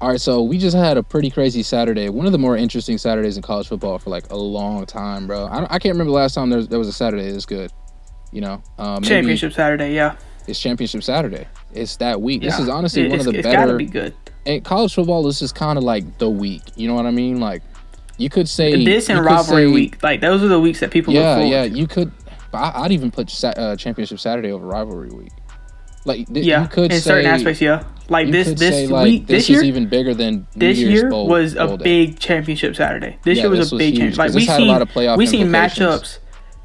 All right, so we just had a pretty crazy Saturday. One of the more interesting Saturdays in college football for like a long time, bro. I can't remember the last time there was a Saturday this good. Maybe Championship Saturday, yeah. it's Championship Saturday. It's that week. This is Yeah. honestly one of the It's got to better. be good. And college football, this is kind of like the week. You know what I mean? Like, you could say This you and could rivalry say, week, like those are the weeks that people look yeah, forward yeah. to. You could. I'd even put Championship Saturday over rivalry week. Like, you Yeah, could in say certain aspects, yeah. Like you this could this say like week, this this year, is even bigger than New this Year's year Bowl was a bowl day. big championship Saturday. This Yeah, year was this a was big huge championship. Like because this had a lot of playoff we seen implications. matchups.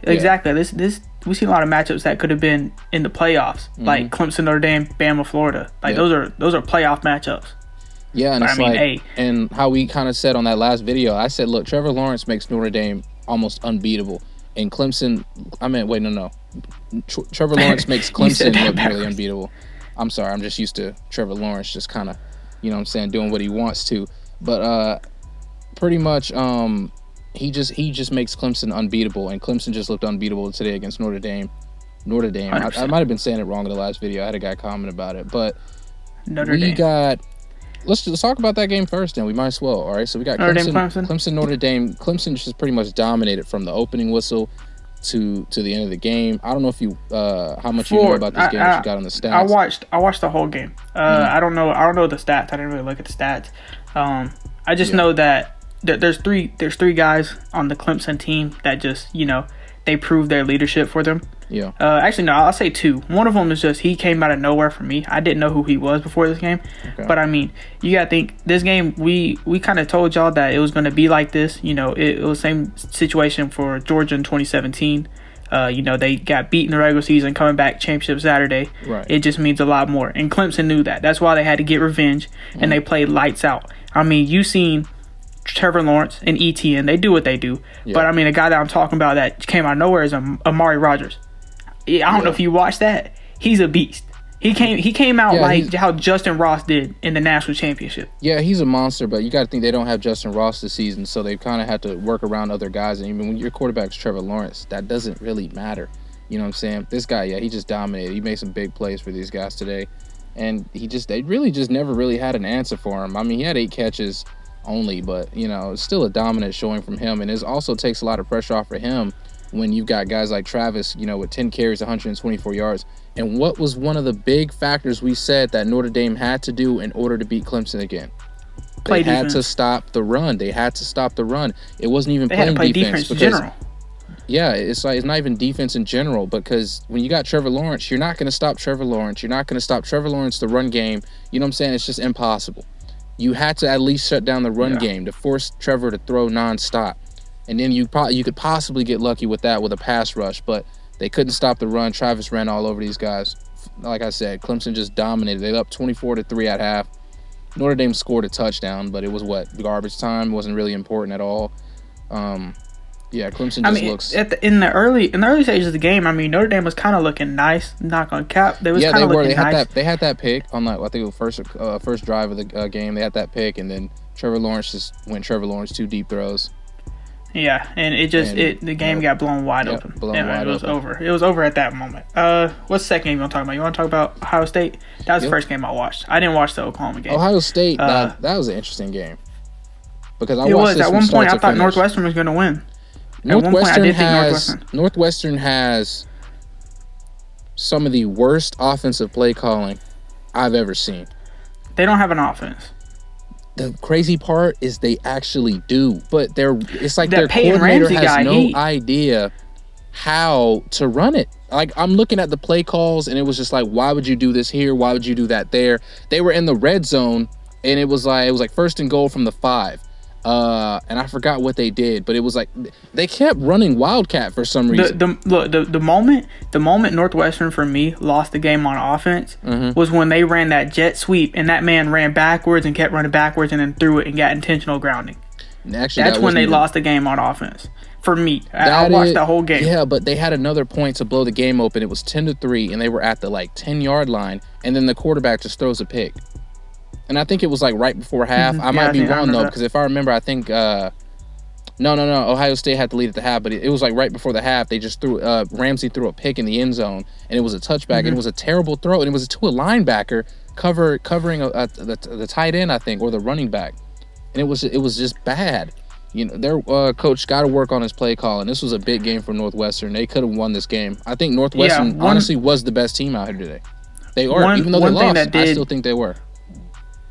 Yeah. Exactly. This we seen a lot of matchups that could have been in the playoffs, like Clemson, Notre Dame, Bama, Florida. Like Yep. those are playoff matchups. Yeah, and But it's I mean, like, hey, and how we kind of said on that last video, I said, look, Trevor Lawrence makes Notre Dame almost unbeatable, and Clemson. I mean, wait, no. Trevor Lawrence makes You said Clemson that look nearly backwards. unbeatable. I'm sorry, I'm just used to Trevor Lawrence just kind of, you know what I'm saying, doing what he wants to. But pretty much, he just makes Clemson unbeatable, and Clemson just looked unbeatable today against Notre Dame. Notre Dame. I 100%. might have been saying it wrong in the last video. I had a guy comment about it, but Notre we Dame. got. Let's talk about that game first, then. We might as well. All right, so we got Notre Dame, Clemson, Notre Dame. Clemson just pretty much dominated from the opening whistle to the end of the game. I don't know if you how much you know about this game. What you got on the stats? I watched the whole game. I don't know the stats. I didn't really look at the stats. I just know that there's three guys on the Clemson team that just they proved their leadership for them. Yeah. Actually, no, I'll say two. One of them is just he came out of nowhere for me. I didn't know who he was before this game. Okay. But I mean, you gotta think this game. We kind of told y'all that it was going to be like this. It was the same situation for Georgia in 2017. They got beat in the regular season, coming back championship Saturday. Right. It just means a lot more. And Clemson knew that. That's why they had to get revenge, and they played lights out. I mean, you seen Trevor Lawrence and ETN. They do what they do. Yeah. But I mean, a guy that I'm talking about that came out of nowhere is Amari Rodgers. I don't know if you watched that. He's a beast. He came out like how Justin Ross did in the national championship. Yeah, he's a monster, but you got to think they don't have Justin Ross this season, so they kind of had to work around other guys. And even when your quarterback's Trevor Lawrence, that doesn't really matter. You know what I'm saying? This guy, he just dominated. He made some big plays for these guys today, and they really just never really had an answer for him. I mean, he had 8 catches only, but it's still a dominant showing from him, and it also takes a lot of pressure off of him when you've got guys like Travis, with 10 carries, 124 yards. And what was one of the big factors we said that Notre Dame had to do in order to beat Clemson again? They had to stop the run. They had to stop the run. It wasn't even playing defense in general. Yeah, it's not even defense in general, because when you got Trevor Lawrence, you're not going to stop Trevor Lawrence. You're not going to stop Trevor Lawrence the run game. You know what I'm saying? It's just impossible. You had to at least shut down the run game to force Trevor to throw nonstop. And then you could possibly get lucky with that with a pass rush, but they couldn't stop the run. Travis ran all over these guys. Like I said, Clemson just dominated. They up 24-3 at half. Notre Dame scored a touchdown, but it was garbage time. It wasn't really important at all. Clemson just looks. In the early stages of the game, I mean, Notre Dame was kind of looking nice. Not gonna cap. They was kind of looking nice. They had that pick on I think it was first drive of the game. They had that pick, and then Trevor Lawrence just went Trevor Lawrence 2 deep throws. Yeah, and the game got blown wide open. It was over. It was over at that moment. What's the second game you want to talk about? You want to talk about Ohio State? That was the first game I watched. I didn't watch the Oklahoma game. Ohio State, that was an interesting game. Because it was. At one point, I thought Northwestern was going to win. Northwestern has some of the worst offensive play calling I've ever seen. They don't have an offense. The crazy part is they actually do, but it's like their Peyton coordinator Ramsey has no idea how to run it. Like, I'm looking at the play calls, and it was just like, why would you do this here? Why would you do that there? They were in the red zone, and it was like first and goal from the 5. And I forgot what they did, but it was like they kept running Wildcat for some reason. The moment Northwestern for me lost the game on offense was when they ran that jet sweep, and that man ran backwards and kept running backwards and then threw it and got intentional grounding. Actually, that's when they lost the game on offense. For me, I watched the whole game. Yeah, but they had another point to blow the game open. It was 10-3, and they were at the 10-yard line, and then the quarterback just throws a pick. And I think it was right before half. I might be wrong though, because if I remember, I think no. Ohio State had to lead at the half, but it was right before the half. They just Ramsey threw a pick in the end zone, and it was a touchback. And it was a terrible throw, and it was to a linebacker covering the tight end, I think, or the running back, and it was just bad. Their coach got to work on his play call, and this was a big game for Northwestern. They could have won this game. I think Northwestern honestly was the best team out here today. They are, even though they lost. I still think they were.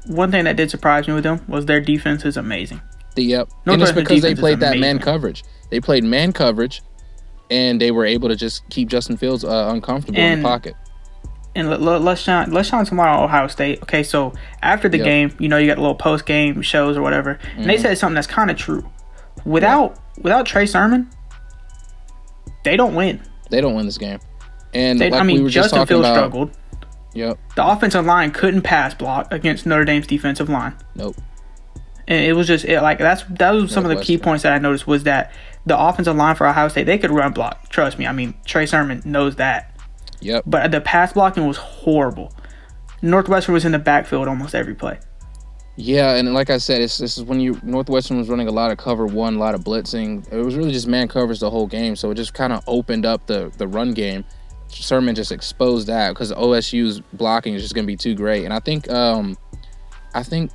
One thing that did surprise me with them was their defense is amazing. And it's because they played that man coverage. They played man coverage, and they were able to just keep Justin Fields uncomfortable in the pocket. And let's shine tomorrow on Ohio State. Okay, so after the game, you got little post game shows or whatever, and they said something that's kind of true. Without Trey Sermon, they don't win. They don't win this game. And we were just Justin talking Fields about, struggled. Yep. The offensive line couldn't pass block against Notre Dame's defensive line. Nope. And it was just that was some of the key points that I noticed was that the offensive line for Ohio State, they could run block. Trust me. Trey Sermon knows that. Yep. But the pass blocking was horrible. Northwestern was in the backfield almost every play. Yeah, and like I said, this is when Northwestern was running a lot of cover one, a lot of blitzing. It was really just man coverage the whole game, so it just kind of opened up the run game. Sermon just exposed that because OSU's blocking is just going to be too great. And I think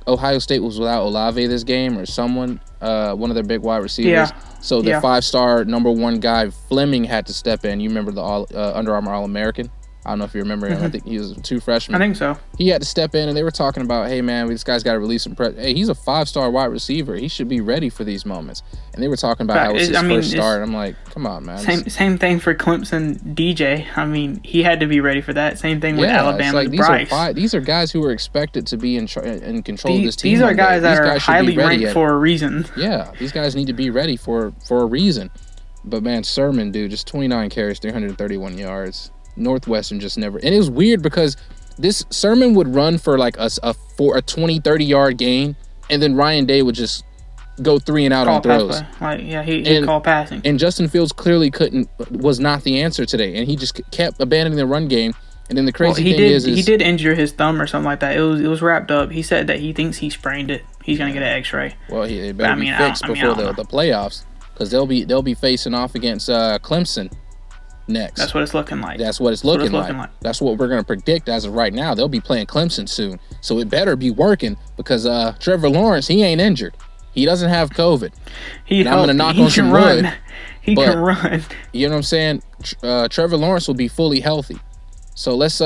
Ohio State was without Olave this game or someone, one of their big wide receivers. Yeah. So the 5-star number one guy, Fleming, had to step in. You remember the Under Armour All-American? I don't know if you remember him. I think he was a true freshman. I think so. He had to step in, and they were talking about, hey, man, this guy's got to release some pressure. Hey, he's a 5-star wide receiver. He should be ready for these moments. And they were talking about how it was his first start. I'm like, come on, man. Same thing for Clemson DJ. He had to be ready for that. Same thing with Alabama Bryce. These are guys who are expected to be in control of this team. These are guys that are highly ranked for a reason. Yeah, these guys need to be ready for a reason. But, man, Sermon, dude, just 29 carries, 331 yards. Northwestern just never. And it was weird because this Sermon would run for like a 20, 30-yard gain, and then Ryan Day would just go 3 and out on throws. He'd call passing. And Justin Fields clearly was not the answer today, and he just kept abandoning the run game. And then the crazy thing is he did injure his thumb or something like that. It was wrapped up. He said that he thinks he sprained it. He's gonna get an X-ray. Well, it better be fixed before the playoffs, because they'll be facing off against Clemson next. That's what it's looking like. That's what it's looking like. That's what we're going to predict as of right now. They'll be playing Clemson soon. So it better be working because Trevor Lawerence, he ain't injured. He doesn't have COVID. I'm going to knock on some wood. He can run. You know what I'm saying? Trevor Lawerence will be fully healthy. So let's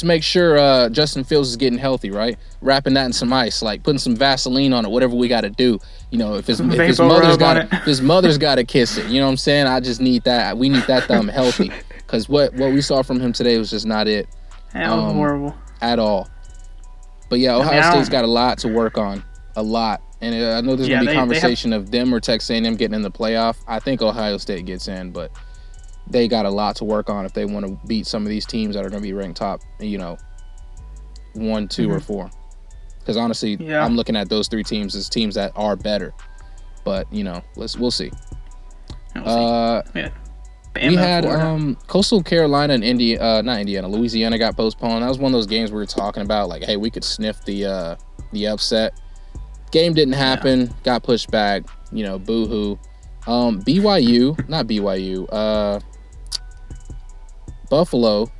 make sure Justin Fields is getting healthy, right? Wrapping that in some ice, like putting some Vaseline on it, whatever we got to do. If his mother's got to kiss it, you know what I'm saying? I just need that. We need that thumb healthy, because what we saw from him today was just not it. That was horrible at all. But yeah, Ohio State's got a lot to work on, a lot. And I know there's gonna be conversation of them or Texas A&M getting in the playoff. I think Ohio State gets in, but they got a lot to work on if they want to beat some of these teams that are going to be ranked top, 1, 2, or 4. Because honestly, I'm looking at those 3 teams as teams that are better. But we'll see. We had Coastal Carolina and Louisiana got postponed. That was one of those games we were talking about. Like, hey, we could sniff the upset. Game didn't happen. Got pushed back. Boo-hoo. Buffalo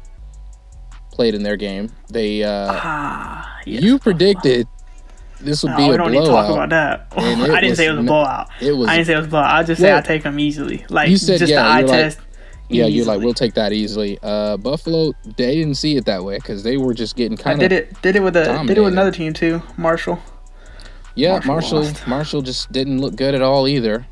played in their game. They you predicted this would be a blowout. We don't need to talk about that. I didn't say it was a blowout. I didn't say it was a blowout. I just say I take them easily. Like, you said, just the eye test. Easily. You're like, we'll take that easily. Buffalo, they didn't see it that way because they were just getting kind of did it with another team too, Marshall. Yeah, Marshall just didn't look good at all either.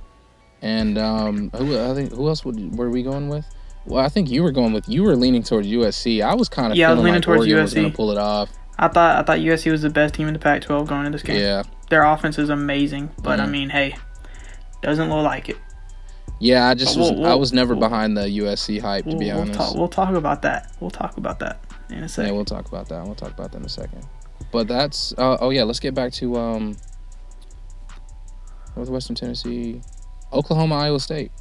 And who else were we going with? Well, I think you were leaning towards USC. I was kind of feeling like Oregon was going to pull it off. I thought USC was the best team in the Pac-12 going into this game. Yeah. Their offense is amazing, but hey, doesn't look like it. Yeah, I was never behind the USC hype, to be honest. We'll talk about that. We'll talk about that in a second. Yeah, we'll talk about that in a second. But that's let's get back to Northwestern Tennessee, Oklahoma, Iowa State.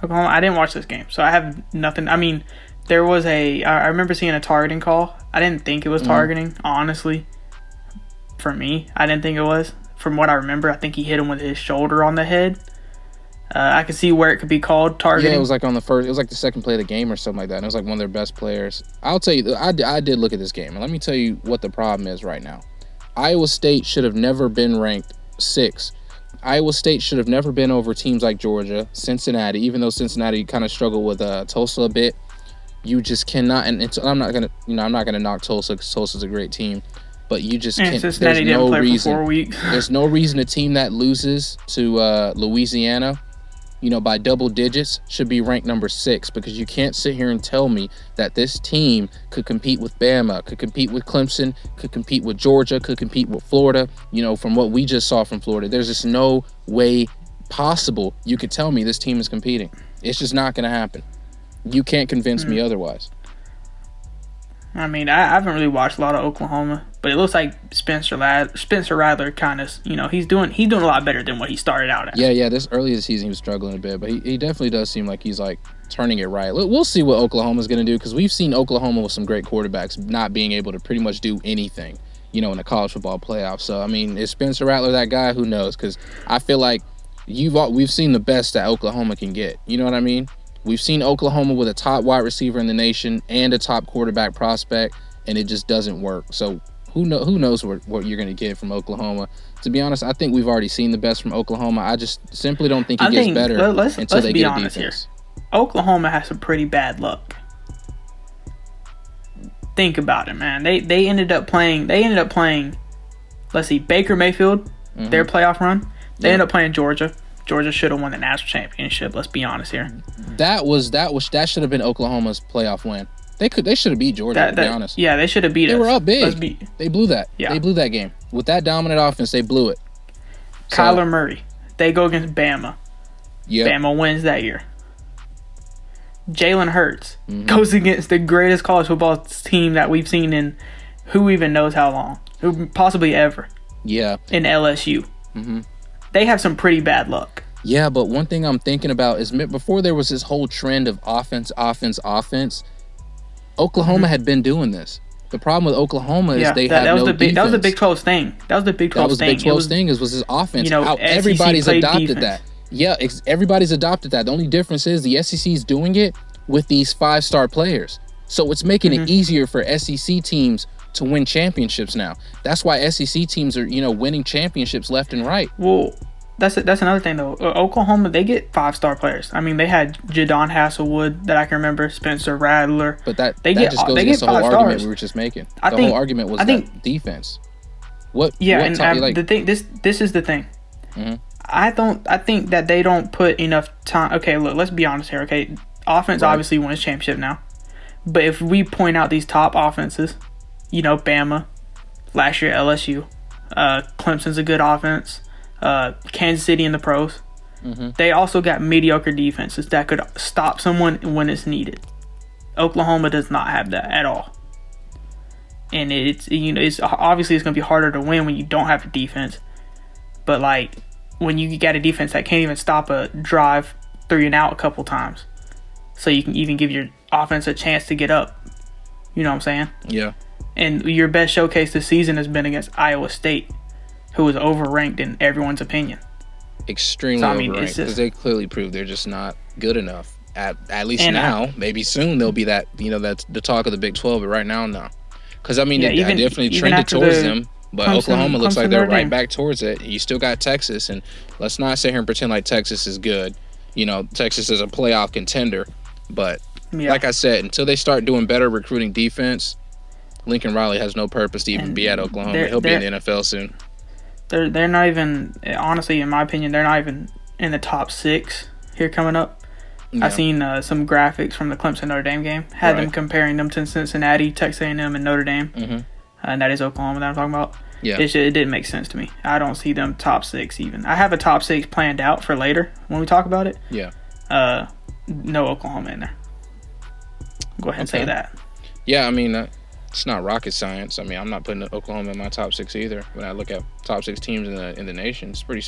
Oklahoma, I didn't watch this game, so I have nothing. There was I remember seeing a targeting call. I didn't think it was targeting, honestly. For me, I didn't think it was. From what I remember, I think he hit him with his shoulder on the head. I can see where it could be called targeting. Yeah, it was like on the first. It was like the second play of the game or something like that. And it was like one of their best players. I'll tell you, I did look at this game, and let me tell you what the problem is right now. Iowa State should have never been ranked 6. Iowa State should have never been over teams like Georgia, Cincinnati. Even though Cincinnati kind of struggled with Tulsa a bit, you just cannot. And I'm not gonna knock Tulsa because Tulsa's a great team, but you just can't. Cincinnati didn't play for 4 weeks. There's no reason a team that loses to Louisiana, by double digits should be ranked number 6, because you can't sit here and tell me that this team could compete with Bama, could compete with Clemson, could compete with Georgia, could compete with Florida. From what we just saw from Florida, there's just no way possible you could tell me this team is competing. It's just not going to happen. You can't convince me otherwise. I mean, I haven't really watched a lot of Oklahoma, but it looks like Spencer Rattler kind of, he's doing a lot better than what he started out at. Yeah. This early this season he was struggling a bit, but he definitely does seem like he's like turning it right. We'll see what Oklahoma's going to do, because we've seen Oklahoma with some great quarterbacks not being able to pretty much do anything, in the college football playoff. So I mean, is Spencer Rattler that guy? Who knows? Because I feel like we've seen the best that Oklahoma can get. You know what I mean? We've seen Oklahoma with a top wide receiver in the nation and a top quarterback prospect, and it just doesn't work. So who knows what you're going to get from Oklahoma? To be honest, I think we've already seen the best from Oklahoma. I just simply don't think it gets better until they get a defense. Here. Oklahoma has some pretty bad luck. Think about it, man. They ended up playing. Let's see, Baker Mayfield, their playoff run. They ended up playing Georgia. Georgia should have won the national championship. Let's be honest here. That should have been Oklahoma's playoff win. They should have beat Georgia. To be honest, yeah, they should have beat us. They were up big. They blew that. Yeah. They blew that game with that dominant offense. They blew it. Kyler Murray. They go against Bama. Yeah. Bama wins that year. Jalen Hurts goes against the greatest college football team that we've seen in who even knows how long, who possibly ever. Yeah. In LSU. They have some pretty bad luck. Yeah, but one thing I'm thinking about is before there was this whole trend of offense, Oklahoma had been doing this. The problem with Oklahoma is they had no defense. That was the Big 12's thing. That was the Big 12's thing. Big 12's thing was this offense. How everybody's adopted that. Yeah, everybody's adopted that. The only difference is the SEC is doing it with these 5-star players. So it's making it easier for SEC teams to win championships now. That's why SEC teams are, winning championships left and right. Well, that's another thing though. Oklahoma, they get 5-star players. I mean, they had Jadon Hasselwood that I can remember, Spencer Rattler. But that just goes against the whole argument we were just making. The whole argument was that defense. The thing, this is the thing. I think that they don't put enough time. Okay, look, let's be honest here. Okay, offense obviously wins championship now, but if we point out these top offenses, Bama, last year LSU, Clemson's a good offense, Kansas City in the pros. They also got mediocre defenses that could stop someone when it's needed. Oklahoma does not have that at all, and it's obviously it's going to be harder to win when you don't have a defense. But like when you got a defense that can't even stop a drive 3 and out a couple times, so you can even give your offense a chance to get up. You know what I'm saying? Yeah. And your best showcase this season has been against Iowa State, who is overranked in everyone's opinion. Extremely overranked, because they clearly proved they're just not good enough. At least now, maybe soon they'll be that. That's the talk of the Big 12. But right now, no. Because I definitely trended towards them. But Oklahoma looks like they're right back towards it. You still got Texas, and let's not sit here and pretend like Texas is good. Texas is a playoff contender, but like I said, until they start doing better recruiting defense, Lincoln Riley has no purpose to even be at Oklahoma. He'll be in the NFL soon. They're not even, honestly, in my opinion, they're not even in the top 6 here coming up. Yeah. I've seen some graphics from the Clemson Notre Dame game. Had them comparing them to Cincinnati, Texas A&M, and Notre Dame. And that is Oklahoma that I'm talking about. Yeah. It didn't make sense to me. I don't see them top 6 even. I have a top 6 planned out for later when we talk about it. Yeah. No Oklahoma in there. Go ahead and say that. Yeah, I mean, it's not rocket science. I mean, I'm not putting Oklahoma in my top 6 either. When I look at top 6 teams in the nation, it's pretty.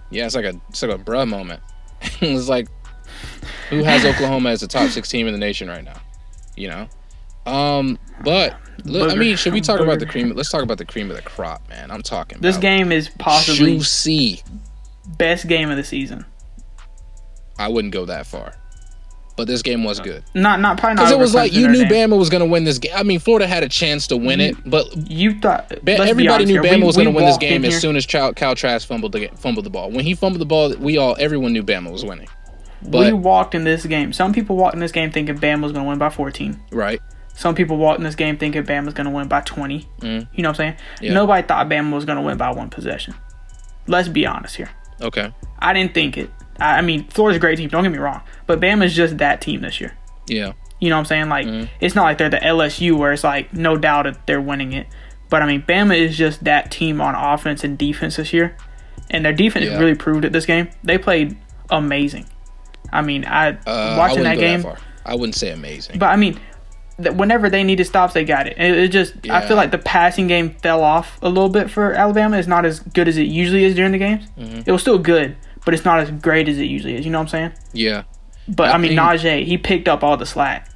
Yeah, it's like a bruh moment. It's like, who has Oklahoma as a top 6 team in the nation right now? But look, I mean, should we talk about the cream? Let's talk about the cream of the crop, man. I'm talking. This game is possibly juicy. Best game of the season. I wouldn't go that far. But this game was good. Not probably not. Because it was like you knew Dame. Bama was going to win this game. I mean, Florida had a chance to win it, but you thought everybody knew Bama was going to win this game as soon as Kyle Trask fumbled the ball. When he fumbled the ball, everyone knew Bama was winning. But we walked in this game. Some people walked in this game thinking Bama was going to win by 14. Right. Some people walked in this game thinking Bama was going to win by 20. You know what I'm saying? Yeah. Nobody thought Bama was going to win by one possession. Let's be honest here. Okay. I didn't think it. I mean, Florida's a great team. Don't get me wrong. But Bama's just that team this year. Yeah. You know what I'm saying? Like, it's not like they're the LSU where it's like no doubt that they're winning it. But, I mean, Bama is just that team on offense and defense this year. And their defense really proved it this game. They played amazing. I mean, watching that game. I wouldn't say amazing. But, I mean, whenever they needed stops, they got it. It just, I feel like the passing game fell off a little bit for Alabama. It's not as good as it usually is during the games. It was still good, but it's not as great as it usually is. You know what I'm saying? Yeah. But, I mean, Najee, he picked up all the slack.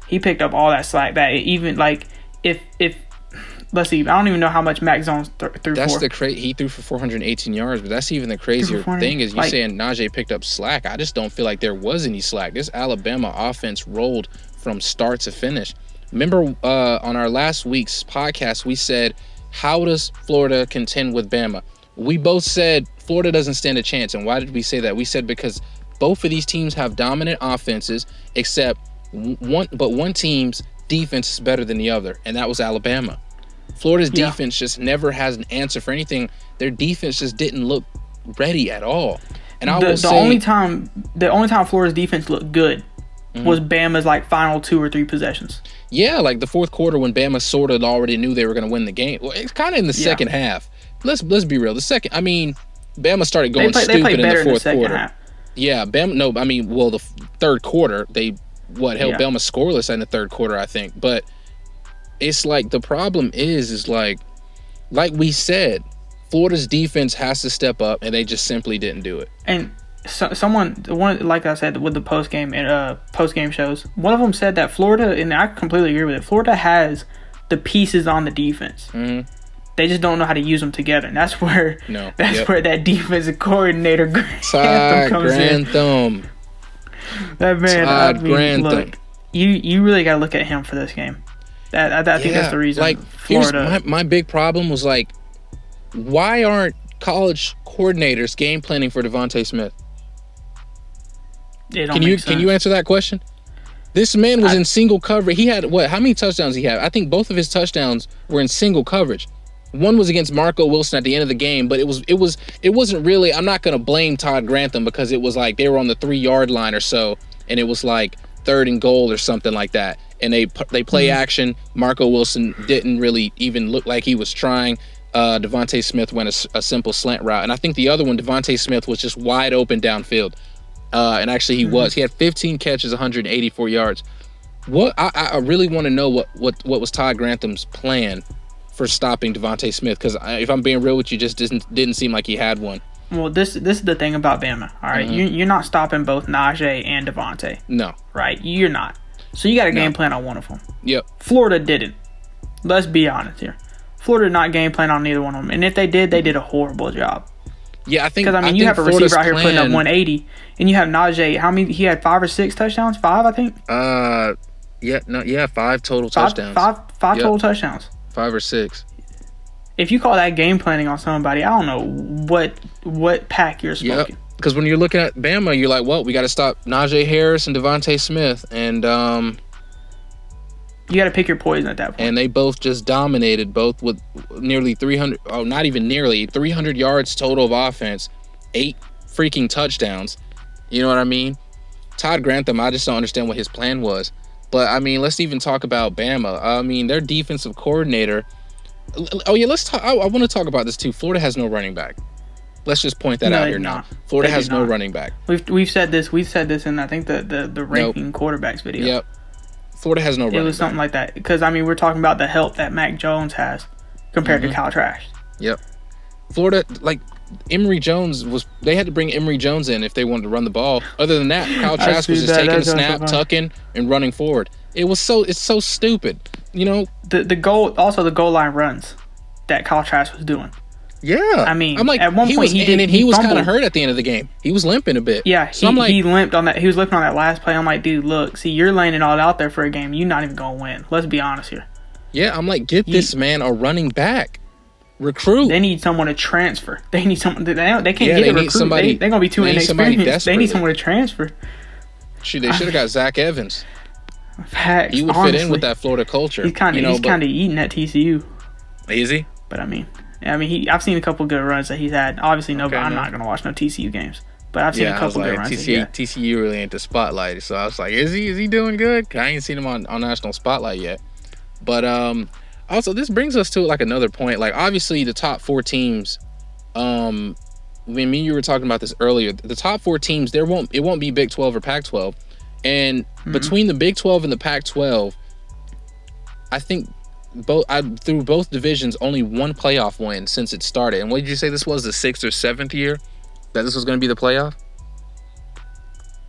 He picked up all that slack. That even, like, if let's see, I don't even know how much Mac Jones threw that's for. He threw for 418 yards, but that's even the crazier thing is you saying Najee picked up slack. I just don't feel like there was any slack. This Alabama offense rolled from start to finish. Remember on our last week's podcast, we said, how does Florida contend with Bama? We both said Florida doesn't stand a chance. And why did we say that? We said because both of these teams have dominant offenses, except one team's defense is better than the other, and that was Alabama. Florida's defense just never has an answer for anything. Their defense just didn't look ready at all. And the only time Florida's defense looked good was Bama's like final 2 or 3 possessions. Yeah, like the fourth quarter when Bama sort of already knew they were going to win the game. Well, it's kind of in the second half. Let's be real. Bama started going stupid in the fourth quarter. Half. Yeah, the third quarter, they held Bama scoreless in the third quarter, I think. But it's like the problem is like we said, Florida's defense has to step up, and they just simply didn't do it. And like I said, with the post game shows, one of them said that Florida, and I completely agree with it, Florida has the pieces on the defense. They just don't know how to use them together, and that's where where that defensive coordinator Grantham comes in. That man, Grantham. Look, you really got to look at him for this game. I think that's the reason. Like, Florida. My big problem was like, why aren't college coordinators game planning for DeVonta Smith? Can you answer that question? This man was in single coverage. He had how many touchdowns he had? I think both of his touchdowns were in single coverage. One was against Marco Wilson at the end of the game, but it wasn't really. I'm not going to blame Todd Grantham because it was like they were on the 3-yard line or so, and it was like 3rd and goal or something like that. And they play action. Marco Wilson didn't really even look like he was trying. DeVonta Smith went a simple slant route, and I think the other one, DeVonta Smith, was just wide open downfield. And actually, he was. He had 15 catches, 184 yards. What I really want to know what was Todd Grantham's plan for stopping DeVonta Smith, because if I'm being real with you, just didn't seem like he had one. Well, this is the thing about Bama. All right, you're not stopping both Najee and DeVonta. No, right? You're not. So you got a game plan on one of them. Yep. Florida didn't. Let's be honest here. Florida did not game plan on neither one of them, and if they did a horrible job. Yeah, I think because you have a receiver out here putting up 180, and you have Najee. How many? He had 5 or 6 touchdowns. 5, I think. 5 total touchdowns. Five total touchdowns. 5 or 6. If you call that game planning on somebody, I don't know what pack you're smoking. Because when you're looking at Bama, you're like, well, we got to stop Najee Harris and DeVonta Smith, and you got to pick your poison at that point. And they both just dominated, both with nearly 300. Oh, not even nearly 300 yards total of offense, 8 freaking touchdowns. You know what I mean? Todd Grantham, I just don't understand what his plan was. But I mean, let's even talk about Bama. I mean, their defensive coordinator. Oh yeah, let's talk. I want to talk about this too. Florida has no running back. Let's just point that out here now. Florida has no running back. We've said this. We've said this in I think the ranking quarterbacks video. Yep. Florida has no running back. It was something like that because I mean we're talking about the help that Mac Jones has compared to Kyle Trask. Yep. Florida, like Emory Jones they had to bring Emory Jones in if they wanted to run the ball. Other than that, Kyle Trask was just taking the snap, tucking, and running forward. It's so stupid. You know, the goal line runs that Kyle Trask was doing. Yeah, I mean, I'm like, at one point he was kind fumbled. of hurt at the end of the game. He was limping a bit. Yeah, so I'm like, he limped on that. He was limping on that last play. I'm like, dude, look, see, you're laying it all out there for a game. You're not even gonna win. Let's be honest here. Yeah, I'm like, get this man a running back. Recruit. They need someone to transfer. They need someone. They can't get a recruit. They're gonna be too inexperienced. They need someone to transfer. Shoot, they should have got Zach Evans. Facts. He would fit in with that Florida culture. He's kind of eating at TCU. Is he? But I mean, I've seen a couple good runs that he's had. Obviously, but I'm not gonna watch no TCU games. But I've seen a couple good runs. TCU really ain't the spotlight, so I was like, is he doing good? I ain't seen him on national spotlight yet. But also this brings us to like another point. Like obviously the top 4 teams. When me and you were talking about this earlier, the top 4 teams it won't be Big 12 or Pac-12, and between the Big 12 and the Pac-12, I think. Through both divisions, only one playoff win since it started. And what did you say this was, the 6th or 7th year that this was going to be the playoff?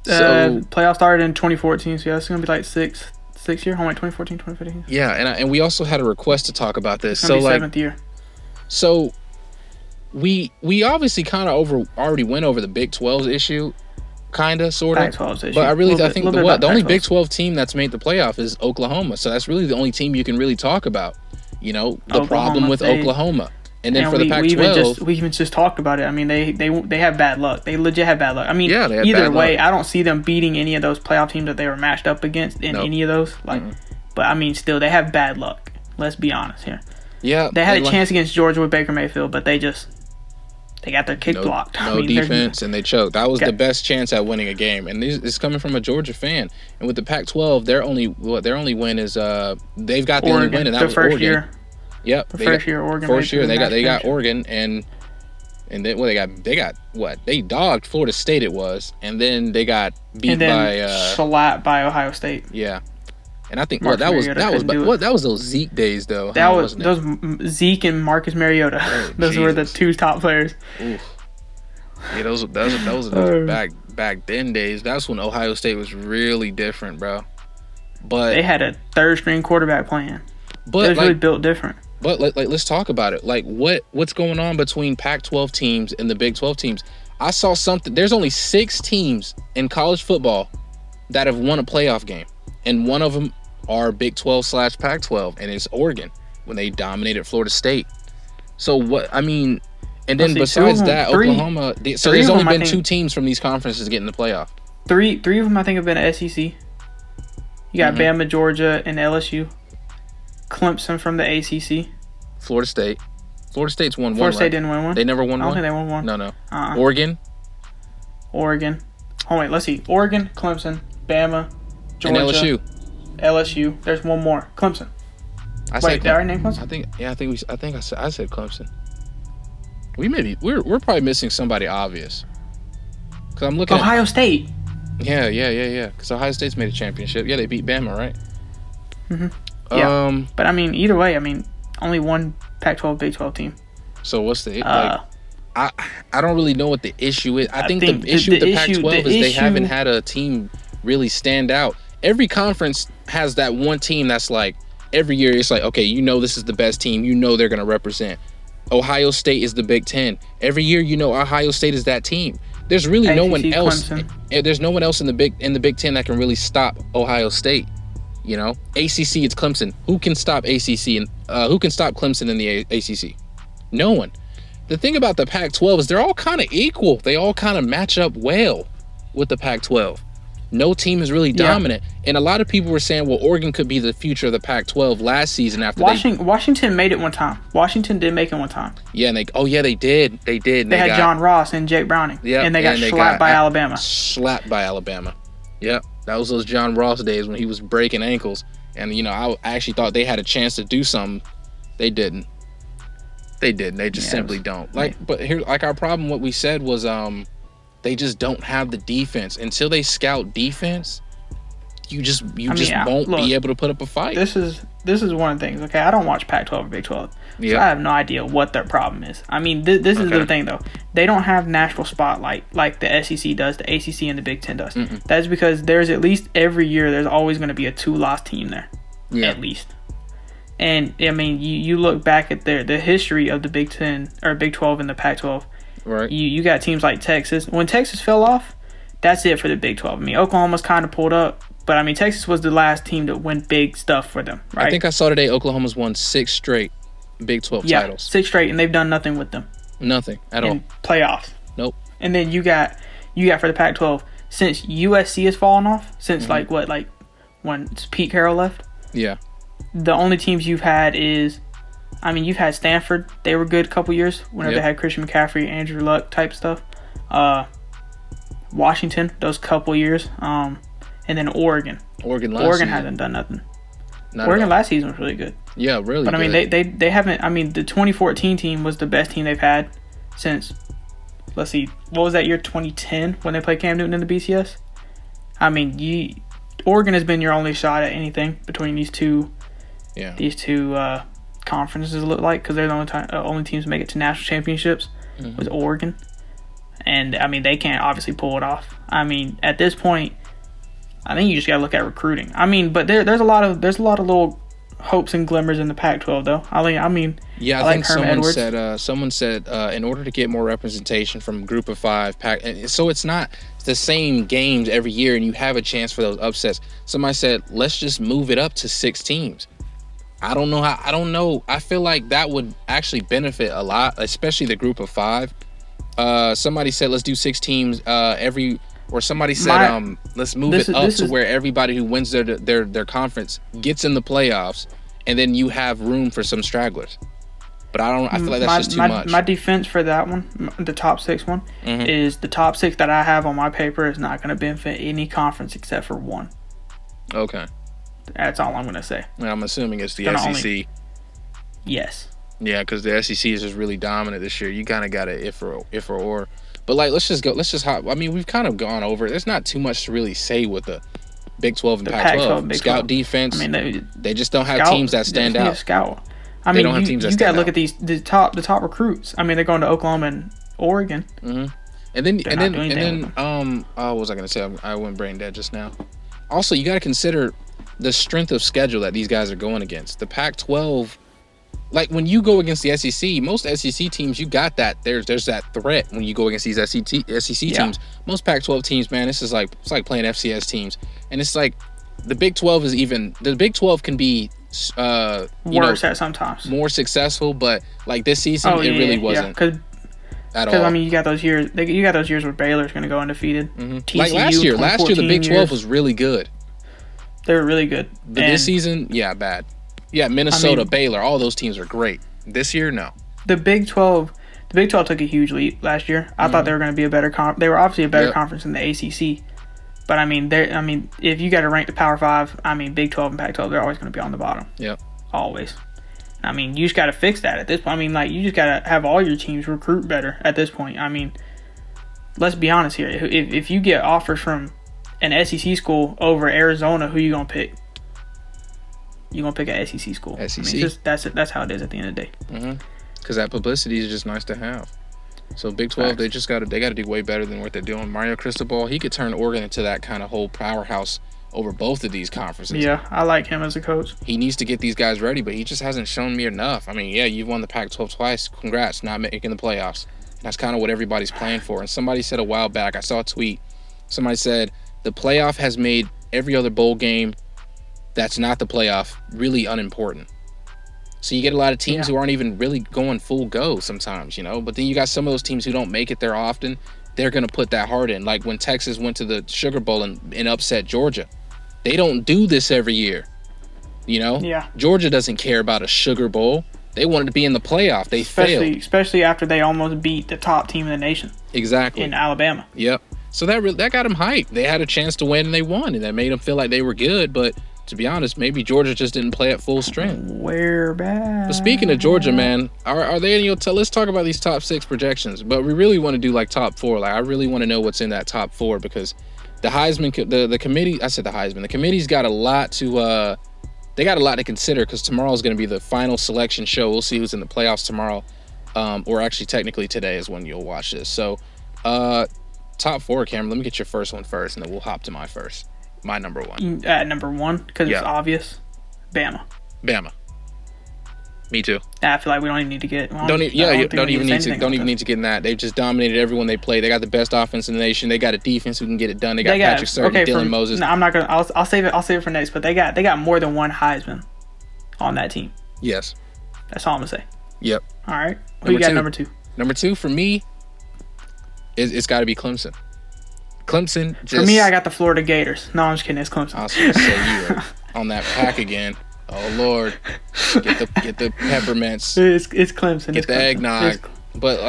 Playoff started in 2014, so yeah, it's going to be like 6th year. 2014, 2015. Yeah, and we also had a request to talk about this. It's going to be 7th year. So we obviously kind of already went over the Big 12's issue. Kinda, sort of. But I think the only Big 12 team that's made the playoff is Oklahoma. So that's really the only team you can really talk about. You know, the problem with Oklahoma. And then for the Pac-12, we even just talked about it. I mean, they have bad luck. They legit have bad luck. I mean, yeah, either way, I don't see them beating any of those playoff teams that they were matched up against in any of those. But I mean, still, they have bad luck. Let's be honest here. Yeah, they had a chance against Georgia with Baker Mayfield, but they got their kick blocked. No defense, and they choked. That was the best chance at winning a game, and this is coming from a Georgia fan. And with the Pac-12, their only win is they've got the only win, and that was Oregon. Year. Yep, first year Oregon. First year they got Oregon, and then they got what? They dogged Florida State. It was, and then they got beat by slapped by Ohio State. Yeah. And I think that was those Zeke days though. That was those Zeke and Marcus Mariota. Those were the 2 top players. Oof. Yeah, those back then days. That's when Ohio State was really different, bro. But they had a 3rd string quarterback playing. But it was really built different. But let's talk about it. Like what's going on between Pac-12 teams and the Big 12 teams? I saw something. There's only 6 teams in college football that have won a playoff game. And one of them are Big 12/Pac-12, and it's Oregon when they dominated Florida State. So what? I mean, and then besides that, Oklahoma. So there's only been 2 teams from these conferences getting the playoff. 3 of them I think have been SEC. You got Bama, Georgia, and LSU. Clemson from the ACC. Florida State. Florida State's won one. Florida State didn't win one. They never won one. I don't think they won one. No. Oregon. Oh wait, let's see. Oregon, Clemson, Bama. Georgia, and LSU. There's one more. Clemson. Did I name Clemson? I said Clemson. We're probably missing somebody obvious. Cause I'm looking Ohio State. Yeah. Because Ohio State's made a championship. Yeah, they beat Bama, right? Yeah. But I mean, either way, only one Pac-12, Big 12 team. So what's the I don't really know what the issue is. I think the issue with the Pac-12 is they haven't had a team really stand out. Every conference has that one team that's like every year it's like, okay, this is the best team, they're going to represent. Ohio State is the Big 10. Every year Ohio State is that team. There's really no one else. There's no one else in the Big 10 that can really stop Ohio State. ACC, it's Clemson. Who can stop ACC and who can stop Clemson in the ACC? No one. The thing about the Pac-12 is they're all kind of equal. They all kind of match up well with the Pac-12. No team is really dominant. And a lot of people were saying, well, Oregon could be the future of the Pac-12 last season after Washington made it one time. Washington did make it one time. Yeah, and they did. They did. They had John Ross and Jake Browning. Yeah, and they got slapped by Alabama. Slapped by Alabama. Yep. That was those John Ross days when he was breaking ankles. And, I actually thought they had a chance to do something. They didn't. They just simply don't. But here, our problem, what we said was, they just don't have the defense. Until they scout defense, you just won't be able to put up a fight. This is one of the things. Okay, I don't watch Pac-12 or Big 12, so I have no idea what their problem is. This is the thing though. They don't have national spotlight like the SEC does, the ACC, and the Big 10 does. That's because there's at least every year there's always going to be a 2-loss team there, at least. And I mean, you look back at the history of the Big 10 or Big 12 and the Pac-12. Right. You got teams like Texas. When Texas fell off, that's it for the Big 12. I mean, Oklahoma's kind of pulled up, but I mean, Texas was the last team to win big stuff for them. Right. I think I saw today Oklahoma's won 6 straight Big 12 titles. 6 straight, and they've done nothing with them. Nothing at all. Playoffs. Nope. And then you got for the Pac-12 since USC has fallen off since like when Pete Carroll left. Yeah. The only teams you've had is, I mean, you've had Stanford. They were good a couple years whenever they had Christian McCaffrey, Andrew Luck type stuff. Washington, those couple years. And then Oregon. Oregon hasn't done nothing. Oregon last season was really good. Yeah, really But, I mean, good. they haven't, I mean, the 2014 team was the best team they've had since, let's see, what was that year, 2010, when they played Cam Newton in the BCS? I mean, Oregon has been your only shot at anything between these two conferences, it look like, because they're the only teams to make it to national championships was Oregon. And, I mean, they can't obviously pull it off. I mean, at this point, I think you just got to look at recruiting. I mean, but there's a lot of little hopes and glimmers in the Pac-12, though. I think someone said in order to get more representation from Group of 5, so it's not the same games every year, and you have a chance for those upsets. Somebody said, let's just move it up to 6 teams. I don't know. I feel like that would actually benefit a lot, especially the Group of 5. Somebody said, let's do 6 teams or somebody said, let's move it up to where everybody who wins their conference gets in the playoffs, and then you have room for some stragglers. But I feel like that's just too much. My defense for that one, the top 6 one, is the top 6 that I have on my paper is not going to benefit any conference except for one. Okay. That's all I'm going to say. And I'm assuming it's the SEC. Yes. Yeah, because the SEC is just really dominant this year. You kind of got to if or. But let's just hop. I mean, we've kind of gone over it. There's not too much to really say with the Big 12 and Pac-12. Scout defense. I mean, they just don't have teams that stand out. Scout. I mean, you got to look at the top recruits. I mean, they're going to Oklahoma and Oregon. Mm-hmm. And then what was I going to say? I went brain dead just now. Also, you got to consider the strength of schedule that these guys are going against. The Pac-12. Like, when you go against the SEC, most SEC teams, you got that. There's that threat when you go against these SEC teams. Most Pac-12 teams, man, it's like playing FCS teams. And it's like the Big 12 the Big 12 can be worse at sometimes. More successful, but like this season, it really wasn't. At all. Because, I mean, you got those years where Baylor's going to go undefeated. TCU, like last year the Big 12 was really good. They were really good. But this season, bad. Yeah, Minnesota, Baylor, all those teams are great. This year, no. The Big 12 took a huge leap last year. I thought they were going to be a better they were obviously a better conference than the ACC. But I mean, if you got to rank the Power 5, I mean, Big 12 and Pac-12, they're always going to be on the bottom. Yep. Always. I mean, you just got to fix that at this point. I mean, like, you just got to have all your teams recruit better at this point. I mean, let's be honest here. If you get offers from an SEC school over Arizona, who you going to pick? You're going to pick an SEC school. SEC. I mean, that's how it is at the end of the day. Because that publicity is just nice to have. So Big 12, they got to do way better than what they're doing. Mario Cristobal, he could turn Oregon into that kind of whole powerhouse over both of these conferences. Yeah, I like him as a coach. He needs to get these guys ready, but he just hasn't shown me enough. I mean, you've won the Pac-12 twice. Congrats, not making the playoffs. That's kind of what everybody's playing for. And somebody said a while back, I saw a tweet. Somebody said the playoff has made every other bowl game that's not the playoff really unimportant. So you get a lot of teams who aren't even really going full go sometimes, But then you got some of those teams who don't make it there often. They're going to put that heart in. Like when Texas went to the Sugar Bowl and upset Georgia. They don't do this every year, Yeah. Georgia doesn't care about a Sugar Bowl. They wanted to be in the playoff. They failed. Especially after they almost beat the top team in the nation. Exactly. In Alabama. Yep. So that got them hyped. They had a chance to win and they won. And that made them feel like they were good, but to be honest, maybe Georgia just didn't play at full strength. We're bad. But speaking of Georgia, man, are they in your let's talk about these top 6 projections. But we really want to do like top 4. Like I really want to know what's in that top 4 because the Heisman, the committee. I said the Heisman. The committee's got a lot to. They got a lot to consider because tomorrow's going to be the final selection show. We'll see who's in the playoffs tomorrow, or actually technically today is when you'll watch this. So, top 4, Cameron. Let me get your first one first, and then we'll hop to my first. My number 1. At number 1, because it's obvious. Bama. Me too. I feel like we don't even need to get. Don't even need to get in that. They've just dominated everyone they play. They got the best offense in the nation. They got a defense who can get it done. They got Patrick Surtain, Dylan Moses. No, I'm not gonna. I'll save it for next. But they got more than one Heisman on that team. Yes. That's all I'm gonna say. Yep. All right. Who you got number 2? Number 2 for me, it's got to be Clemson. Clemson. For me, I got the Florida Gators. No, I'm just kidding. It's Clemson. I was going to say you are on that pack again. Oh Lord, get the peppermints. It's Clemson. Get the eggnog. But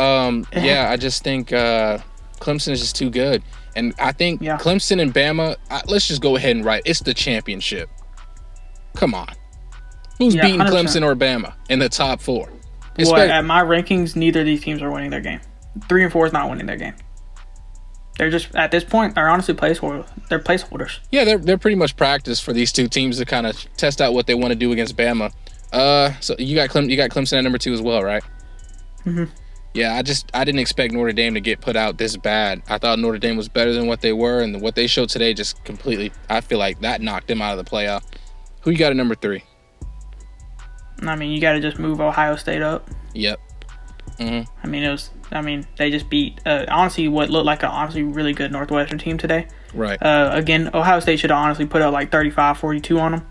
yeah, I just think Clemson is just too good, and I think Clemson and Bama. Let's just go ahead and write. It's the championship. Come on, who's beating 100%. Clemson or Bama in the top 4? Well, at my rankings, neither of these teams are winning their game. 3 and 4 is not winning their game. They're just, at this point, they're honestly placeholders. They're placeholders. Yeah, they're pretty much practice for these two teams to kind of test out what they want to do against Bama. So you got Clemson at number 2 as well, right? Mm-hmm. Yeah, I didn't expect Notre Dame to get put out this bad. I thought Notre Dame was better than what they were, and what they showed today just completely, I feel like that knocked them out of the playoff. Who you got at number 3? I mean, you got to just move Ohio State up. Yep. Mm-hmm. I mean, they just beat honestly what looked like an honestly really good Northwestern team today. Right. Again, Ohio State should have honestly put up like 35-42 on them,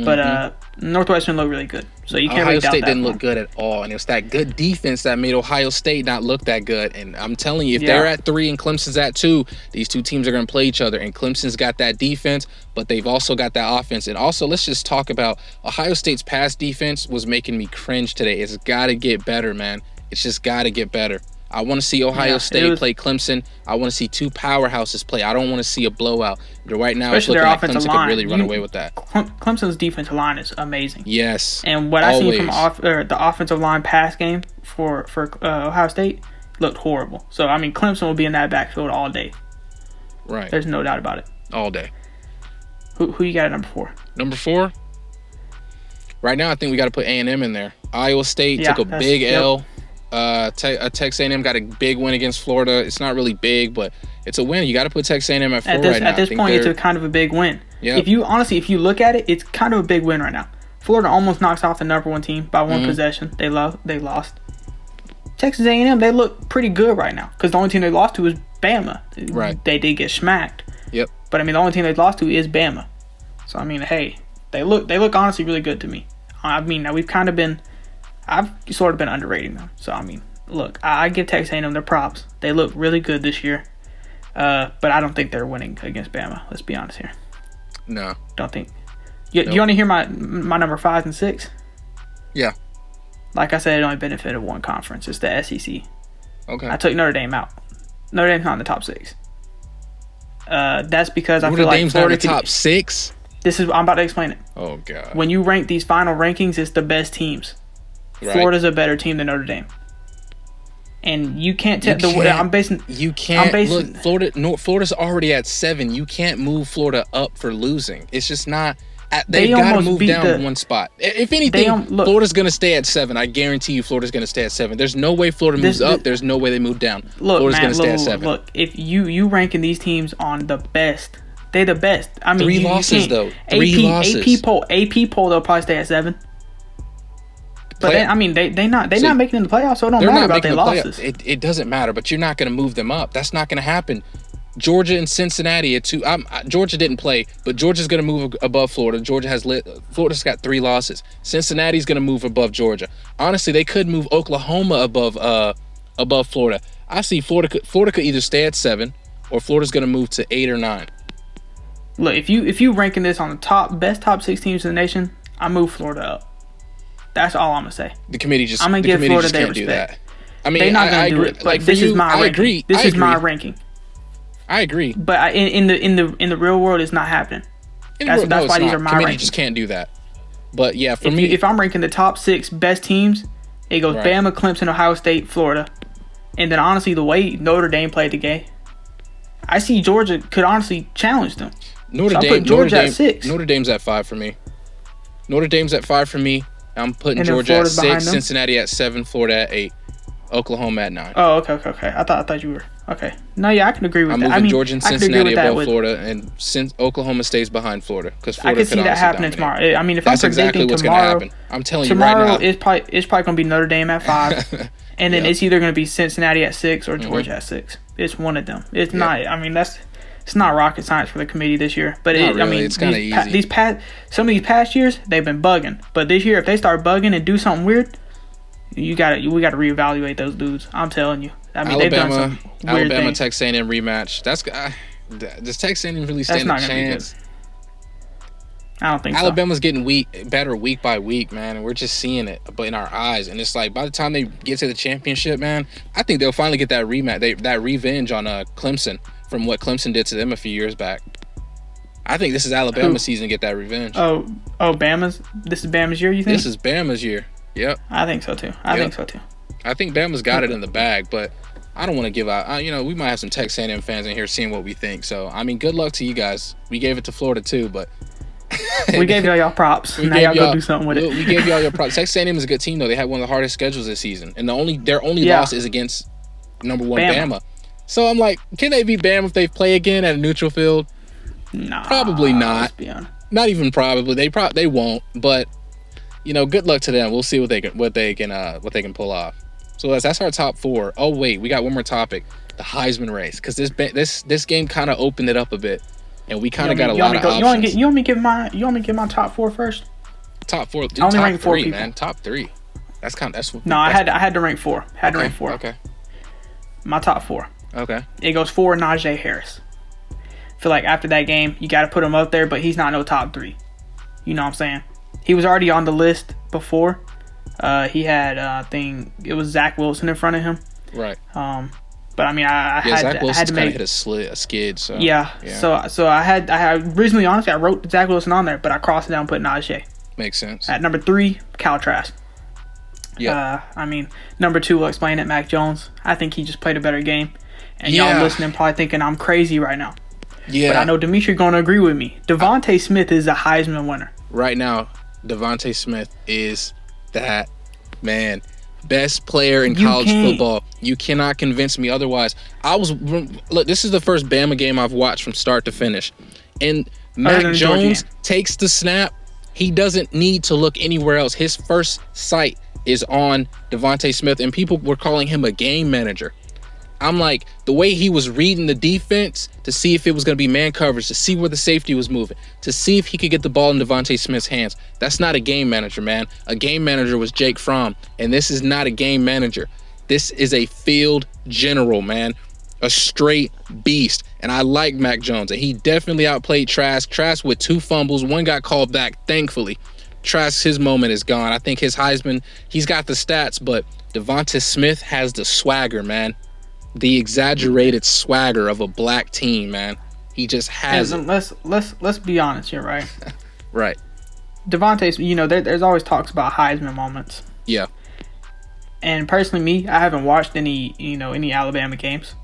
but Northwestern looked really good. So you can't Ohio really doubt State that didn't look good at all, and it was that good defense that made Ohio State not look that good. And I'm telling you, if they're at 3 and Clemson's at 2, these two teams are going to play each other. And Clemson's got that defense, but they've also got that offense. And also, let's just talk about Ohio State's pass defense was making me cringe today. It's got to get better, man. It's just got to get better. I want to see Ohio State play Clemson. I want to see two powerhouses play. I don't want to see a blowout. But right now, it's looking like Clemson could really run away with that. Clemson's defensive line is amazing. Yes. And what I see from the offensive line pass game for Ohio State looked horrible. So, I mean, Clemson will be in that backfield all day. Right. There's no doubt about it. All day. Who you got at number 4? Number 4? Right now, I think we got to put A&M in there. Iowa State took a big L. Texas A&M got a big win against Florida. It's not really big, but it's a win. You got to put Texas A&M at 4 right now. At this point, it's a kind of a big win. Yep. If you look at it, it's kind of a big win right now. Florida almost knocks off the number 1 team by one possession. They lost. Texas A&M, they look pretty good right now because the only team they lost to is Bama. Right. They did get smacked. Yep. But I mean, the only team they lost to is Bama. So I mean, hey, they look honestly really good to me. I mean, now I've sort of been underrating them. So, I mean, look, I give Texas A&M their props. They look really good this year. But I don't think they're winning against Bama. Let's be honest here. No. Don't think. You want to hear my number 5 and 6? Yeah. Like I said, it only benefited one conference. It's the SEC. Okay. I took Notre Dame out. Notre Dame's not in the top 6. That's because I feel like Dame's Florida not in the top 6? I'm about to explain it. Oh, God. When you rank these final rankings, it's the best teams. Right. Florida's a better team than Notre Dame. And you can't tell Florida's already at 7. You can't move Florida up for losing. It's just not. They've got to move down one spot. If anything, Florida's going to stay at 7. I guarantee you Florida's going to stay at 7. There's no way Florida moves up. There's no way they move down. Florida's going to stay at 7. Look, if you ranking these teams on the best, they're the best. I mean, 3 losses, though. 3 losses. AP poll, they'll probably stay at 7. But they're not making it in the playoffs, so it don't matter about their losses. It doesn't matter, but you're not going to move them up. That's not going to happen. Georgia and Cincinnati at 2. Georgia didn't play, but Georgia's going to move above Florida. Florida's got 3 losses. Cincinnati's going to move above Georgia. Honestly, they could move Oklahoma above Florida. I see Florida could either stay at 7 or Florida's going to move to 8 or 9. Look, if you ranking this on the best top 6 teams in the nation, I move Florida up. That's all I'm gonna say. The committee just I'm gonna give Florida their respect. Do that. I mean, they're not gonna do it. But like this is my ranking. I agree. This is my ranking. I agree. But in the real world, it's not happening. That's why these are my rankings. Committee just can't do that. But yeah, for me, if I'm ranking the top 6 best teams, it goes Bama, Clemson, Ohio State, Florida, and then honestly, the way Notre Dame played the game, I see Georgia could honestly challenge them. Notre Dame's at 5 for me. Notre Dame's at 5 for me. I'm putting Georgia at 6, Cincinnati at 7, Florida at 8. Oklahoma at 9. Oh, okay. I thought you were okay. No, yeah, I can agree with I'm that. moving I mean, Georgia and Cincinnati above Florida, and since Oklahoma stays behind Florida, because Florida I can see that happening tomorrow. I mean, if that's I'm predicting exactly what's tomorrow, going to happen. I'm telling you right now. Tomorrow it's probably going to be Notre Dame at 5, and then it's either going to be Cincinnati at 6 or Georgia at 6. It's one of them. It's not. I mean, it's not rocket science for the committee this year. But really. I mean, it's kind of easy. Some of these past years they've been bugging, but this year if they start bugging and do something weird, we got to reevaluate those dudes. I'm telling you. I mean, they've done some weird things. Texas A&M rematch. Does Texas A&M really stand a chance? I don't think Alabama's getting better week by week, man, and we're just seeing it, but in our eyes. And it's like by the time they get to the championship, man, I think they'll finally get that rematch, that revenge on Clemson from what Clemson did to them a few years back. I think this is Alabama's season to get that revenge. Oh, this is Bama's year, you think? This is Bama's year. Yep. I think so too. I think Bama's got it in the bag, but I don't want to give out. We might have some Texas A&M fans in here seeing what we think. So, I mean, good luck to you guys. We gave it to Florida too, but we gave y'all props. Now y'all go do something with it. We gave y'all your props. Texas A&M is a good team though. They had one of the hardest schedules this season, and their only loss is against number 1 Bama. So I'm like, can they beat Bama if they play again at a neutral field? Nah, probably not. Not even probably. They won't. But good luck to them. We'll see what they can pull off. So that's our top 4. Oh wait, we got one more topic: the Heisman race, because this game kind of opened it up a bit, and we kind of got a lot of options. You want me to give my top 4 first? Top 4. Dude, I only top rank 4 3, people. man. Top 3. I had to rank 4. Okay. My top 4. Okay. It goes 4 Najee Harris. I feel like after that game, you got to put him up there, but he's not no top 3. You know what I'm saying? He was already on the list before. He had it was Zach Wilson in front of him. Right. But I mean, I had to make hit a skid. So yeah. So I originally, honestly, I wrote Zach Wilson on there, but I crossed it down and put Najee. Makes sense. At number 3, Cal Trask. Yeah. I mean, number 2, we'll explain it, Mac Jones. I think he just played a better game. And y'all listening probably thinking I'm crazy right now. Yeah. But I know Dimitri going to agree with me. DeVonta Smith is a Heisman winner. Right now, DeVonta Smith is that man. Best player in college football. You cannot convince me otherwise. Look, this is the first Bama game I've watched from start to finish. And Mac Jones takes the snap. He doesn't need to look anywhere else. His first sight is on DeVonta Smith, and people were calling him a game manager. I'm like, the way he was reading the defense to see if it was going to be man coverage, to see where the safety was moving, to see if he could get the ball in DeVonta Smith's hands. That's not a game manager, man. A game manager was Jake Fromm, and this is not a game manager. This is a field general, man. A straight beast. And I like Mac Jones, and he definitely outplayed Trask. Trask with 2 fumbles. One got called back, thankfully. Trask, his moment is gone. I think his Heisman, he's got the stats, but DeVonta Smith has the swagger, man. The exaggerated swagger of a black team, man. He just has it. Let's be honest here, right? Right. DeVonta, there's always talks about Heisman moments. Yeah. And personally, me, I haven't watched any Alabama games,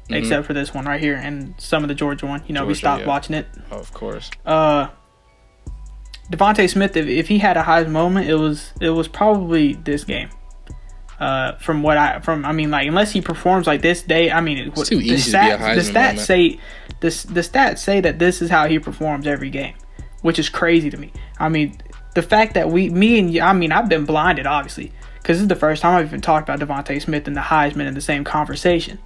except for this one right here and some of the Georgia one. We stopped watching it. Oh, of course. DeVonta Smith, if he had a Heisman moment, it was probably this game. Unless he performs like this day, I mean, it's too easy to be a Heisman moment. The stats say that this is how he performs every game, which is crazy to me. I mean, the fact that I've been blinded, obviously, because this is the first time I've even talked about DeVonta Smith and the Heisman in the same conversation.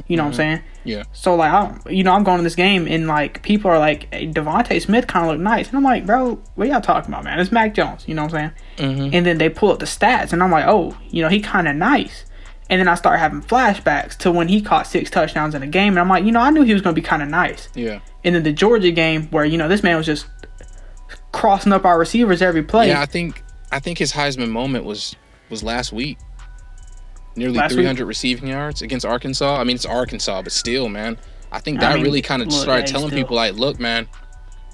You know what I'm saying? Yeah. So, like, I'm going to this game, and, like, people are like, hey, DeVonta Smith kind of look nice. And I'm like, bro, what y'all talking about, man? It's Mac Jones. You know what I'm saying? And then they pull up the stats, and I'm like, oh, he kind of nice. And then I start having flashbacks to when he caught 6 touchdowns in a game, and I'm like, I knew he was going to be kind of nice. Yeah. And then the Georgia game where, this man was just crossing up our receivers every play. Yeah, I think his Heisman moment was last week. Nearly 300 receiving yards against Arkansas. I mean, it's Arkansas, but still, man. I think that really kind of started telling people, like, look, man,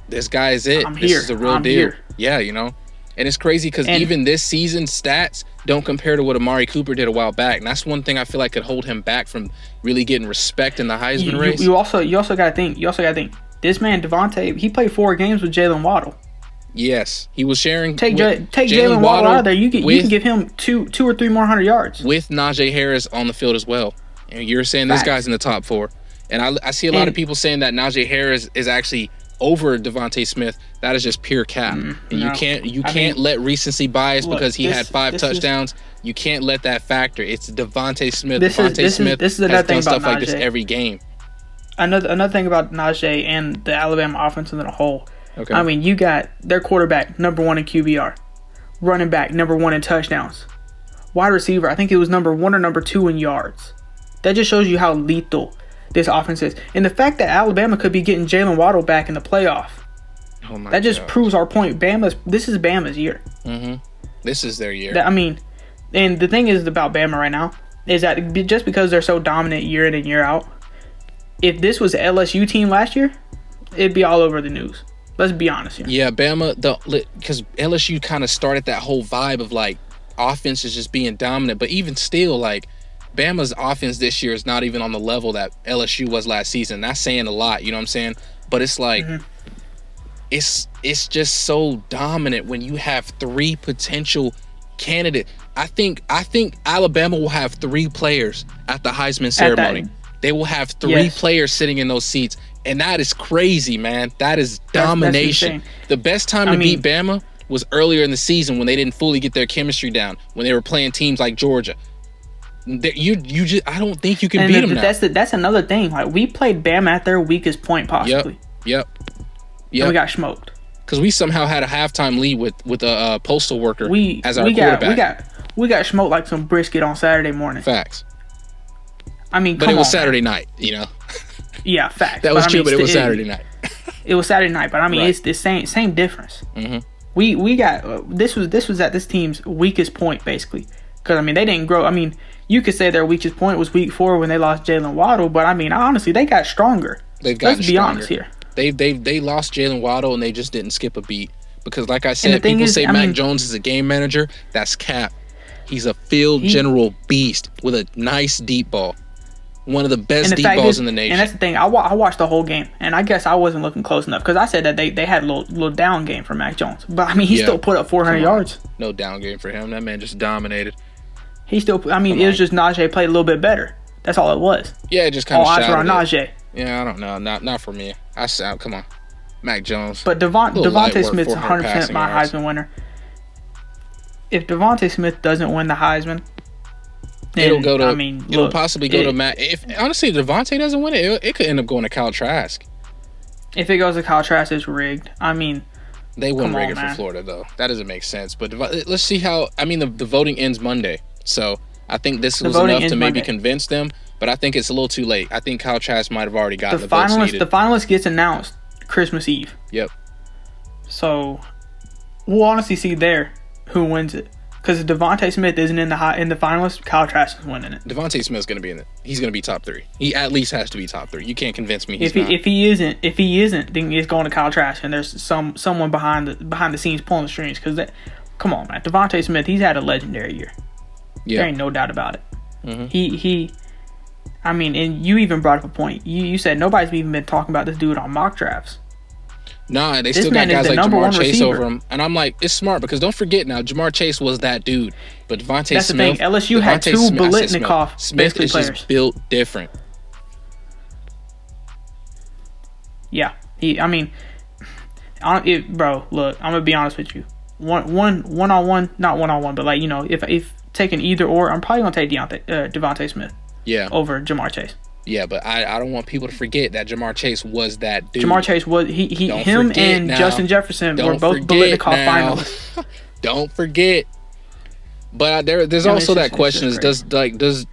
this guy is it. This is the real deal. Yeah, And it's crazy because even this season's stats don't compare to what Amari Cooper did a while back. And that's one thing I feel like could hold him back from really getting respect in the Heisman race. You also got to think. This man, DeVonta, he played 4 games with Jalen Waddle. Yes, he was sharing. Take Jalen Waddle out of there. You can give him two or three more 100 yards with Najee Harris on the field as well. And you're saying this guy's in the top 4, and I see a lot of people saying that Najee Harris is actually over DeVonta Smith. That is just pure cap. And you can't let recency bias because he had 5 touchdowns. You can't let that factor. It's DeVonta Smith. DeVonta Smith has done stuff like this every game. Another thing about Najee and the Alabama offense as a whole. Okay. I mean, you got their quarterback, number 1 in QBR. Running back, number 1 in touchdowns. Wide receiver, I think it was number 1 or number 2 in yards. That just shows you how lethal this offense is. And the fact that Alabama could be getting Jalen Waddle back in the playoff. That just proves our point. This is Bama's year. Mm-hmm. This is their year. And the thing is about Bama right now is that just because they're so dominant year in and year out, if this was the LSU team last year, it'd be all over the news. Let's be honest here. Yeah, Bama, because LSU kind of started that whole vibe of like offense is just being dominant. But even still, like Bama's offense this year is not even on the level that LSU was last season. That's saying a lot, you know what I'm saying? But it's like it's just so dominant when you have 3 potential candidates. I think Alabama will have 3 players at the Heisman ceremony. They will have 3 players sitting in those seats. And that is crazy, man. That is domination. That's the best time to beat Bama was earlier in the season when they didn't fully get their chemistry down, when they were playing teams like Georgia. I don't think you can beat them now. That's another thing. Like, we played Bama at their weakest point, possibly. Yep. And we got smoked. Because we somehow had a halftime lead with a postal worker as our quarterback. We got smoked like some brisket on Saturday morning. Facts. I mean, but it was Saturday night, you know. Yeah, facts. That was true, but it was Saturday night. It was Saturday night, but I mean, it's the same difference. Mm-hmm. We got this was at this team's weakest point basically, because I mean they didn't grow. I mean, you could say their weakest point was week 4 when they lost Jalen Waddle, but I mean honestly they got stronger. Let's be honest here. They lost Jalen Waddle and they just didn't skip a beat because, like I said, people say Mac Jones is a game manager. That's cap. He's a field general beast with a nice deep ball. One of the best deep balls in the nation. And that's the thing. I watched the whole game, and I guess I wasn't looking close enough because I said that they had a little down game for Mac Jones. But, I mean, he still put up 400 yards. No down game for him. That man just dominated. It was just Najee played a little bit better. That's all it was. Yeah, it just kind of shouted all eyes were on Najee. Yeah, I don't know. Not for me. Come on. Mac Jones. But DeVonta Smith's 100% my Heisman winner. If DeVonta Smith doesn't win the Heisman, it'll possibly go to Matt. If honestly DeVonta doesn't win it, it could end up going to Kyle Trask. If it goes to Kyle Trask, it's rigged. I mean, they wouldn't rig it for Florida though. That doesn't make sense. But let's see how. I mean, the voting ends Monday, so I think this was enough to maybe convince them. But I think it's a little too late. I think Kyle Trask might have already gotten the votes needed. The finalist gets announced Christmas Eve. Yep. So we'll honestly see there who wins it. Because if DeVonta Smith isn't in the finalists, Kyle Trask is winning it. DeVonta Smith's going to be in it. He's going to be top 3. He at least has to be top 3. You can't convince me he's not. If he isn't, then it's going to Kyle Trask, and there's someone behind the scenes pulling the strings. Because come on, man, DeVonta Smith, he's had a legendary year. Yeah. There ain't no doubt about it. Mm-hmm. I mean, and you even brought up a point. You said nobody's even been talking about this dude on mock drafts. Nah, they still got guys like Jamar Chase over him. And I'm like, it's smart because don't forget now, Jamar Chase was that dude. But DeVonta Smith... That's the thing. LSU had 2 Biletnikoff Smith is players. Just built different. Yeah. Bro, look, I'm going to be honest with you. One-on-one, not one-on-one, but like, you know, if taking either or, I'm probably going to take DeVonta Smith. Yeah. Over Jamar Chase. Yeah, but I don't want people to forget that Jamar Chase was that dude. Jamar Chase was him and now. Justin Jefferson were both Biletnikoff finalists. Don't forget. But there's also that question is does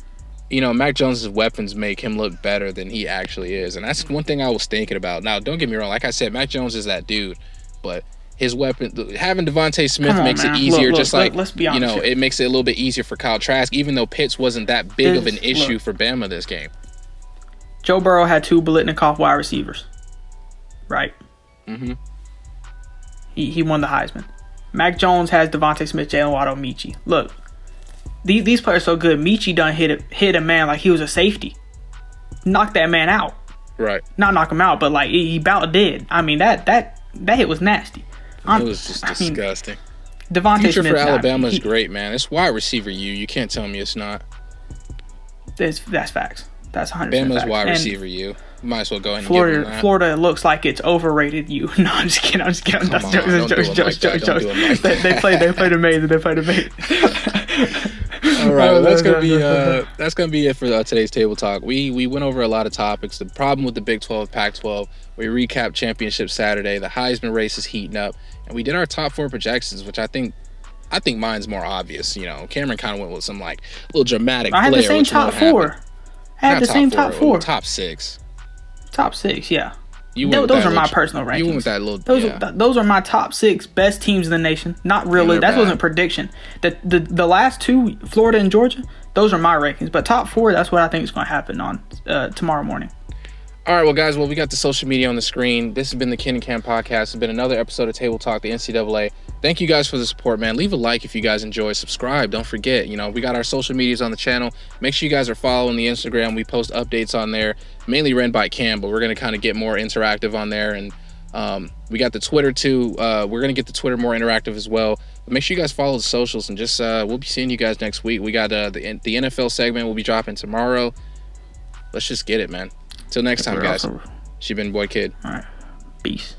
Mac Jones's weapons make him look better than he actually is? And that's one thing I was thinking about. Now, don't get me wrong. Like I said, Mac Jones is that dude, but his weapon having DeVonta Smith makes it easier. Let's be honest. It makes it a little bit easier for Kyle Trask, even though Pitts wasn't that big of an issue for Bama this game. Joe Burrow had 2 Biletnikoff wide receivers, right? Mm-hmm. He won the Heisman. Mac Jones has DeVonta Smith, Jalen Waddle, Michi. Look, these players are so good. Michi done hit a man like he was a safety, knocked that man out. Right. Not knock him out, but like he about did. I mean that hit was nasty. It was just disgusting. DeVonta Future Smith for Alabama is great, man. It's wide receiver you can't tell me it's not. That's facts. That's 100% Bama's facts. wide receiver you. Might as well go ahead and give them that. Florida looks like it's overrated you. No, I'm just kidding. Come on, don't do it like that. They played amazing. They played amazing. All right, that's gonna be it for today's table talk. We went over a lot of topics. The problem with the Big 12, Pac-12. We recapped championship Saturday. The Heisman race is heating up, and we did our top 4 projections, which I think mine's more obvious. You know, Cameron kind of went with some like little dramatic. I had the same top 4. I had the same top 4. Top 6. Top 6, yeah. Those are my personal rankings. You went with that little. Those are my top 6 best teams in the nation. Not really. That wasn't prediction. The last 2, Florida and Georgia, those are my rankings. But top 4, that's what I think is going to happen on tomorrow morning. All right, well, guys, we got the social media on the screen. This has been the Kid and Kam podcast. It's been another episode of Table Talk, the NCAA. Thank you guys for the support, man. Leave a like if you guys enjoy. Subscribe. Don't forget, we got our social medias on the channel. Make sure you guys are following the Instagram. We post updates on there, mainly ran by Cam, but we're going to kind of get more interactive on there. And we got the Twitter, too. We're going to get the Twitter more interactive as well. But make sure you guys follow the socials, and just we'll be seeing you guys next week. We got the NFL segment will be dropping tomorrow. Let's just get it, man. Till next time, guys. She been Boy Kid. All right. Peace.